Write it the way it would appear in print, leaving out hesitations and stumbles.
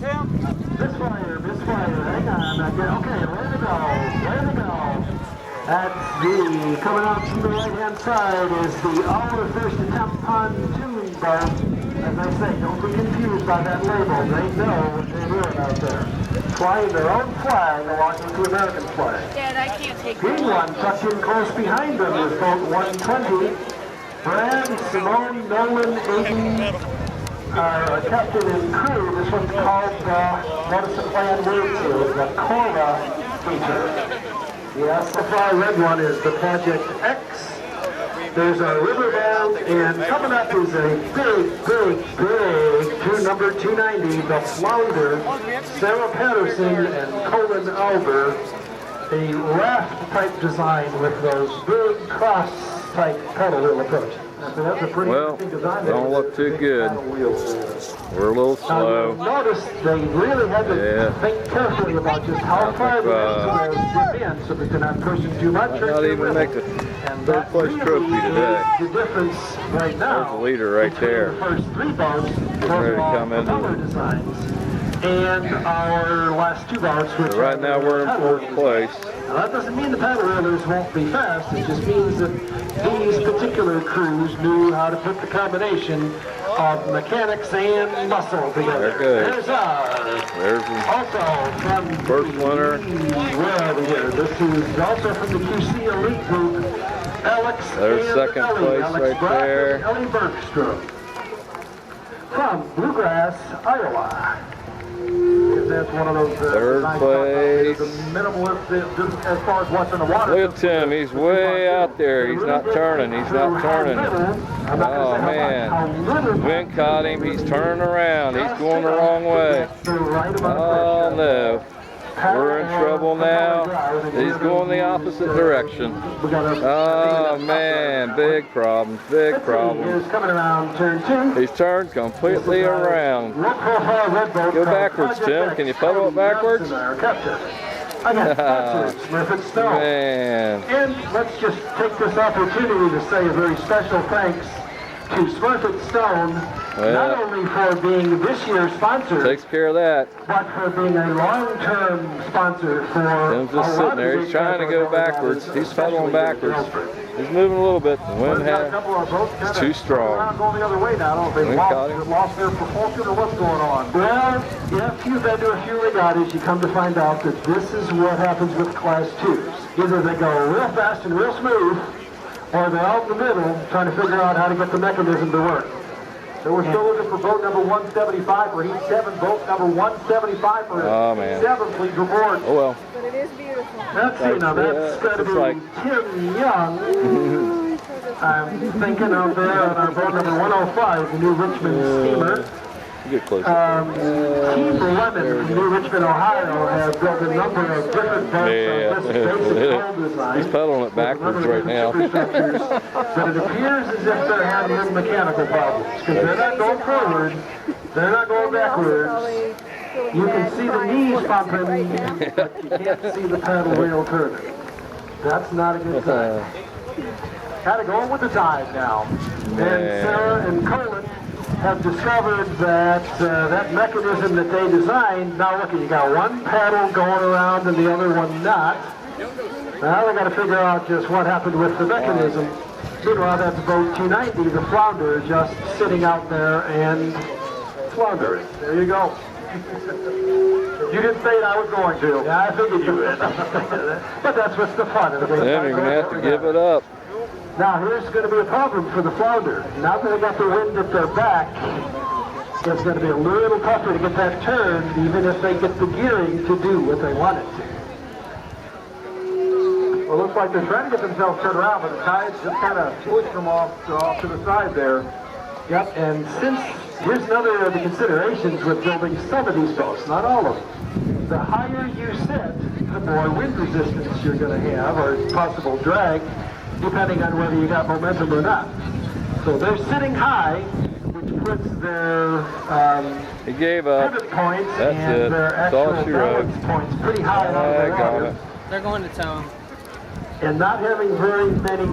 Tim? Misfire, hang on. Okay, way to go. That's coming out from the right-hand side is the our first attempt pontoon boat. As I say, don't be confused by that label. They know what they're doing out there. Flying their own flag along with the American flag. Dad, I can't take Green one tucked in close behind them is boat 120. Brad, Simone, Nolan, Aiden, captain and crew. This one's called, notice the plan words here, the Cora feature. Yes, the far red one is the Project X. There's a riverbound, and coming up is a big number 290, the Flounder, Sarah Patterson and Colin Alber. A raft type design with those big cross type pedal wheel approach. So that's a pretty interesting design. Don't look too good. We're a little slow. Notice they really had to think carefully about just how far they're dip in so that they're not pushing too much. Not even make the third place trophy today. The difference right now. There's the leader right there. The first three boats, ready to come in. color designs, and our last two boats. So right now we're in fourth place. Now that doesn't mean the paddle railers won't be fast. It just means that these particular crews knew how to put the combination of mechanics and muscle together. There's also from first winner. Here. This is also from the QC Elite Group. Alex. There's second place Alex right there. And Ellie Bergstrom from Bluegrass, Iowa. That's one of those third place. As far as what's in the water. Look at Tim, he's way out there. He's not turning. Oh man. Wind caught him. He's turning around. He's going the wrong way. Oh no. We're in trouble now. He's going the opposite direction. Oh man, big problems, big problems. He's turned completely around. Go backwards, Tim. Can you pedal it backwards? Man. And let's just take this opportunity to say a very special thanks to Smurfit Stone, not only for being this year's sponsor, takes care of that, but for being a long-term sponsor for Tim's just sitting there. He's trying to go backwards. He's pedaling backwards. He's moving a little bit. The wind is too strong. Going the other way now. They lost their propulsion or what's going on? Well, if you've been to a few regattas, you come to find out that this is what happens with Class 2s. Either they go real fast and real smooth, or they're out in the middle trying to figure out how to get the mechanism to work. So we're still looking for boat number 175 for heat 7, boat number 175 for 7th lead reward. Oh well. But it is beautiful. That's got to be Tim Young. I'm thinking of there on our boat number 105, the new Richmond steamer. Get closer. Team Lemon from New Richmond, Ohio, have built a number of different boats on this basic hull design. He's pedaling it backwards right now. But it appears as if they're having mechanical problems because they're not going forward, they're not going backwards. You can see the knees bumping, but you can't see the paddle wheel turning. That's not a good sign. Kind of going with the tide now. And Sarah and Colin have discovered that that mechanism that they designed, now look, you got one paddle going around and the other one not. Now they got to figure out just what happened with the mechanism. Meanwhile, that's boat 290, the Flounder, just sitting out there and floundering. There you go. You didn't say it, I was going to. Yeah, I figured you would. But that's what's the fun. Then you're going to have to give it up. Now here's going to be a problem for the Flounder. Now that they got the wind at their back, it's going to be a little tougher to get that turned, even if they get the gearing to do what they want it to. Well, it looks like they're trying to get themselves turned around, but the tide's just kind of pushed them off to the side there. Yep, and since, here's another of the considerations with building some of these boats, not all of them. The higher you sit, the more wind resistance you're going to have, or possible drag, depending on whether you got momentum or not. So they're sitting high, which puts their he gave up. pivot points That's and it. their That's all actual she wrote. balance points pretty high out of the water. They're going to tow him. And not having very many